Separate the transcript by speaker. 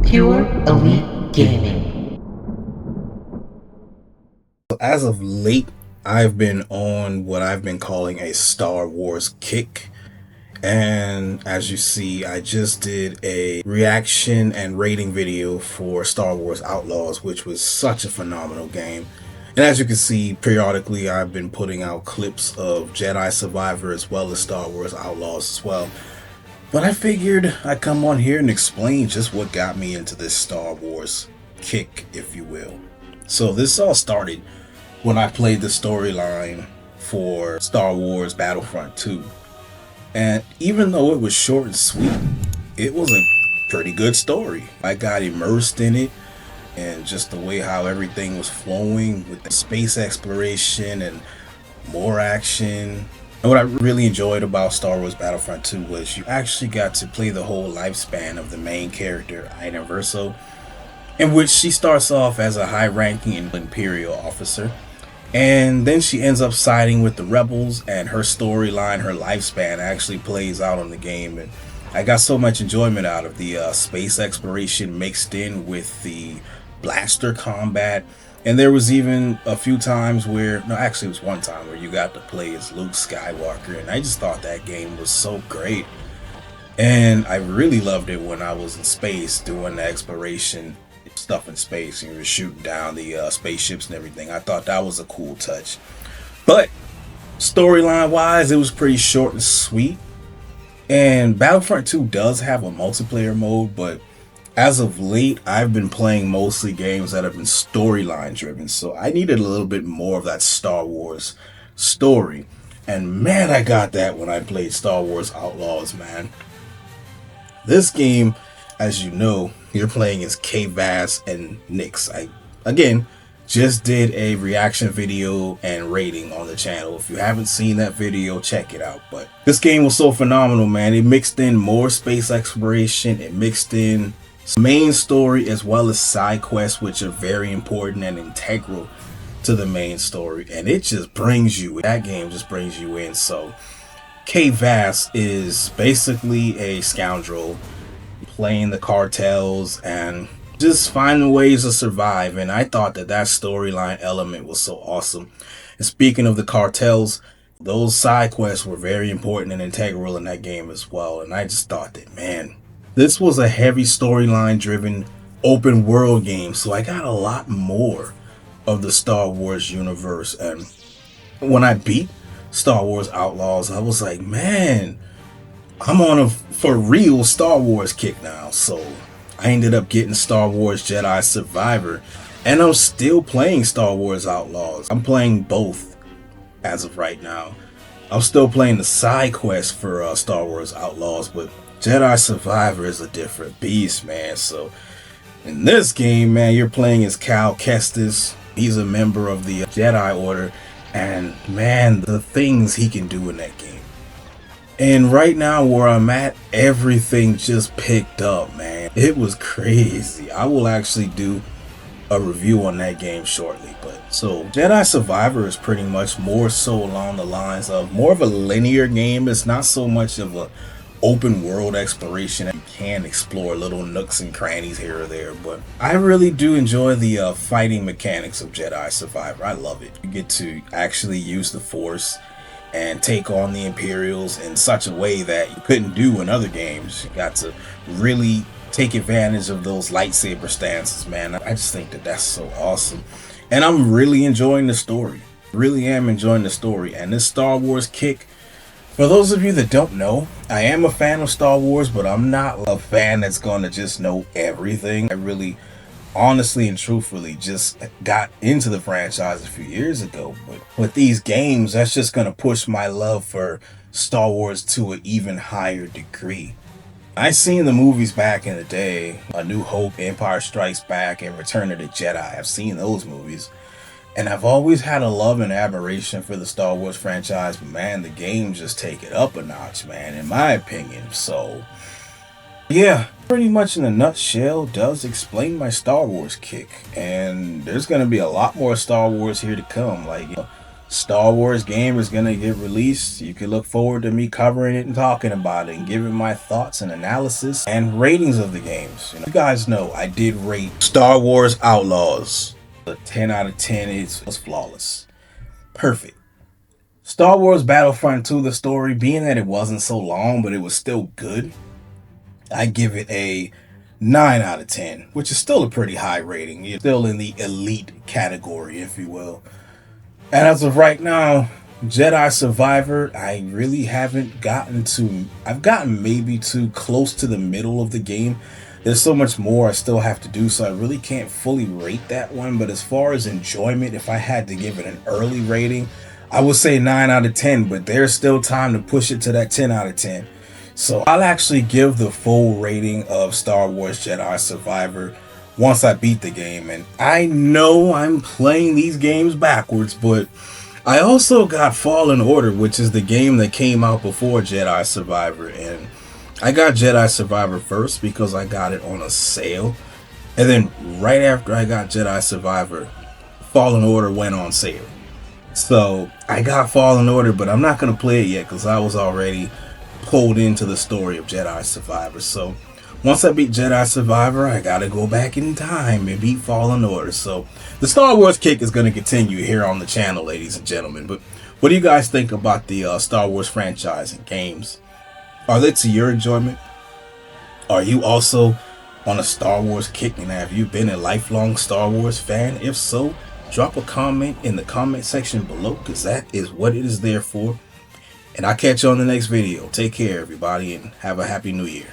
Speaker 1: Pure Elite Gaming.
Speaker 2: As of late, I've been on what I've been calling a Star Wars kick. And as you see, I just did a reaction and rating video for Star Wars Outlaws, which was such a phenomenal game. And as you can see, periodically I've been putting out clips of Jedi Survivor as well as Star Wars Outlaws as well. But I figured I'd come on here and explain just what got me into this Star Wars kick, if you will. So this all started when I played the storyline for Star Wars Battlefront 2. And even though it was short and sweet, it was a pretty good story. I got immersed in it, and just the way how everything was flowing with the space exploration and more action. And what I really enjoyed about Star Wars Battlefront 2 was you actually got to play the whole lifespan of the main character, Ina Verso, in which she starts off as a high-ranking Imperial officer, and then she ends up siding with the rebels, and her storyline, her lifespan actually plays out on the game. And I got so much enjoyment out of the space exploration mixed in with the blaster combat. And there was even a few times where, no, actually it was one time where you got to play as Luke Skywalker, and I just thought that game was so great. And I really loved it when I was in space doing the exploration stuff in space, and you were shooting down the spaceships and everything. I thought that was a cool touch. But storyline wise, it was pretty short and sweet. And Battlefront 2 does have a multiplayer mode, but as of late, I've been playing mostly games that have been storyline driven, so I needed a little bit more of that Star Wars story. And man, I got that when I played Star Wars Outlaws, man. This game, as you know, you're playing as K-Vass and Nyx. I, again, just did a reaction video and rating on the channel. If you haven't seen that video, check it out. But this game was so phenomenal, man. It mixed in more space exploration. It mixed in main story as well as side quests, which are very important and integral to the main story. And it just brings you, that game just brings you in. So K-Vass is basically a scoundrel playing the cartels and just finding ways to survive. And I thought that that storyline element was so awesome. And speaking of the cartels, those side quests were very important and integral in that game as well. And I just thought that, man, this was a heavy storyline driven open world game, so I got a lot more of the Star Wars universe. And when I beat Star Wars Outlaws, I was like, man, I'm on a for real Star Wars kick now. So I ended up getting Star Wars Jedi Survivor, and I'm still playing Star Wars Outlaws. I'm playing both as of right now. I'm still playing the side quest for Star Wars Outlaws, but Jedi Survivor is a different beast, man. So in this game, man, you're playing as Cal Kestis. He's a member of the Jedi Order, and man, the things he can do in that game. And right now where I'm at, everything just picked up, man. It was crazy. I will actually do a review on that game shortly. But so Jedi Survivor is pretty much more so along the lines of more of a linear game. It's not so much of a open world exploration. You can explore little nooks and crannies here or there, but I really do enjoy the fighting mechanics of Jedi Survivor. I love it. You get to actually use the Force and take on the Imperials in such a way that you couldn't do in other games. You got to really take advantage of those lightsaber stances, man. I just think that that's so awesome. And I'm really enjoying the story. Really am enjoying the story. And this Star Wars kick, for those of you that don't know, I am a fan of Star Wars, but I'm not a fan that's going to just know everything. I really, honestly and truthfully, just got into the franchise a few years ago. But with these games, that's just going to push my love for Star Wars to an even higher degree. I seen the movies back in the day, A New Hope, Empire Strikes Back, and Return of the Jedi. I've seen those movies. And I've always had a love and admiration for the Star Wars franchise, but man, the games just take it up a notch, man, in my opinion. So, yeah, pretty much in a nutshell does explain my Star Wars kick. And there's going to be a lot more Star Wars here to come. Like, Star Wars game is gonna get released. You can look forward to me covering it and talking about it and giving my thoughts and analysis and ratings of the games. You guys know I did rate Star Wars Outlaws. A 10 out of 10 was flawless. Perfect. Star Wars Battlefront 2, the story, being that it wasn't so long, but it was still good, I give it a 9 out of 10, which is still a pretty high rating. You're still in the elite category, if you will. And as of right now, Jedi Survivor, I really haven't gotten to. I've gotten maybe too close to the middle of the game. There's so much more I still have to do, so I really can't fully rate that one. But as far as enjoyment, if I had to give it an early rating, I would say 9 out of 10, but there's still time to push it to that 10 out of 10. So I'll actually give the full rating of Star Wars Jedi Survivor once I beat the game. And I know I'm playing these games backwards, but I also got Fallen Order, which is the game that came out before Jedi Survivor. And I got Jedi Survivor first because I got it on a sale. And then right after I got Jedi Survivor, Fallen Order went on sale. So I got Fallen Order, but I'm not going to play it yet because I was already pulled into the story of Jedi Survivor. So once I beat Jedi Survivor, I gotta go back in time and beat Fallen Order. So the Star Wars kick is going to continue here on the channel, ladies and gentlemen. But what do you guys think about the Star Wars franchise and games? Are they to your enjoyment? Are you also on a Star Wars kick, and have you been a lifelong Star Wars fan? If so, drop a comment in the comment section below, because that is what it is there for. And I'll catch you on the next video. Take care, everybody, and have a happy new year.